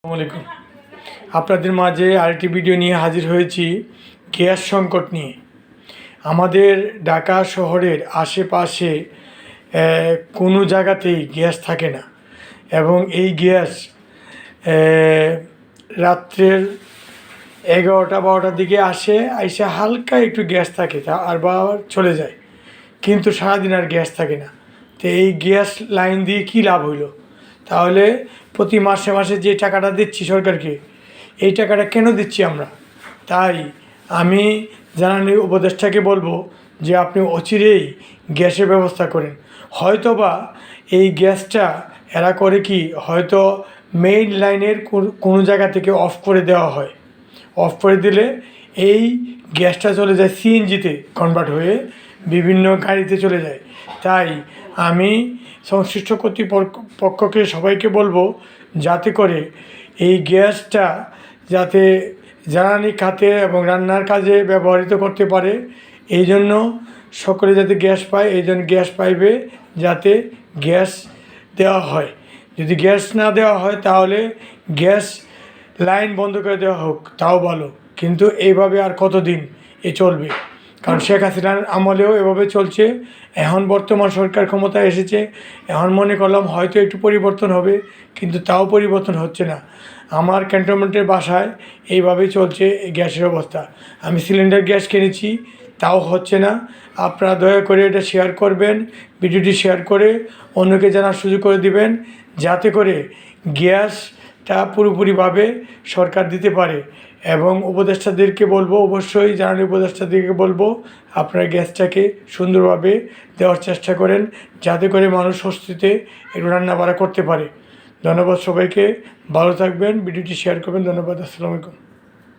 আসসালামু আলাইকুম। আপনাদের মাঝে আরেকটি ভিডিও নিয়ে হাজির হয়েছি গ্যাস সংকট নিয়ে। আমাদের ঢাকা শহরের আশেপাশে কোনো জায়গাতেই গ্যাস থাকে না এবং এই গ্যাস রাত্রের 11টা-12টার দিকে আইসে হালকা একটু গ্যাস থাকে তা আর চলে যায়, কিন্তু সারাদিন আর গ্যাস থাকে না। তো এই গ্যাস লাইন দিয়ে কী লাভ হইলো? তাহলে প্রতি মাসে মাসে যে টাকাটা দিচ্ছি সরকারকে, এই টাকাটা কেন দিচ্ছি আমরা? তাই আমি জ্বালানি উপদেষ্টাকে বলবো যে আপনি অচিরেই গ্যাসের ব্যবস্থা করেন। হয়তোবা এই গ্যাসটা এরা করে কি, হয়তো মেইন লাইনের কোনো জায়গা থেকে অফ করে দেওয়া হয়। অফ করে দিলে এই গ্যাসটা চলে যায় সিএনজিতে কনভার্ট হয়ে বিভিন্ন গাড়িতে চলে যায়। তাই আমি সংশ্লিষ্ট কর্তৃপক্ষকে সবাইকে বলবো যাতে করে এই গ্যাসটা যাতে জ্বালানি খাতে এবং রান্নার কাজে ব্যবহৃত করতে পারে, এই জন্য সকলে যাতে গ্যাস পায়, এই জন্য গ্যাস পাইবে যাতে গ্যাস দেওয়া হয়। যদি গ্যাস না দেওয়া হয় তাহলে গ্যাস লাইন বন্ধ করে দেওয়া হোক, তাও ভালো। কিন্তু এইভাবে আর কতদিন চলবে? কারণ শেখ হাসিনার আমলেও এভাবে চলছে, এখন বর্তমান সরকার ক্ষমতায় এসেছে, এখন মনে করলাম হয়তো একটু পরিবর্তন হবে, কিন্তু তাও পরিবর্তন হচ্ছে না। আমার ক্যান্টনমেন্টের বাসায় এইভাবেই চলছে এই গ্যাসের অবস্থা। আমি সিলিন্ডার গ্যাস কিনেছি, তাও হচ্ছে না। আপনারা দয়া করে এটা শেয়ার করবেন, ভিডিওটি শেয়ার করে অন্যকে জানার সুযোগ করে দিবেন, যাতে করে গ্যাসটা পুরোপুরিভাবে সরকার দিতে পারে। এবং উপদেষ্টাদেরকে বলবো, অবশ্যই জ্বালানি উপদেষ্টাদেরকে বলবো আপনারা গ্যাসটাকে সুন্দরভাবে দেওয়ার চেষ্টা করেন, যাতে করে মানুষ স্বস্তিতে একটু রান্না বাড়া করতে পারে। ধন্যবাদ সবাইকে, ভালো থাকবেন, ভিডিওটি শেয়ার করবেন। ধন্যবাদ, আসসালামু আলাইকুম।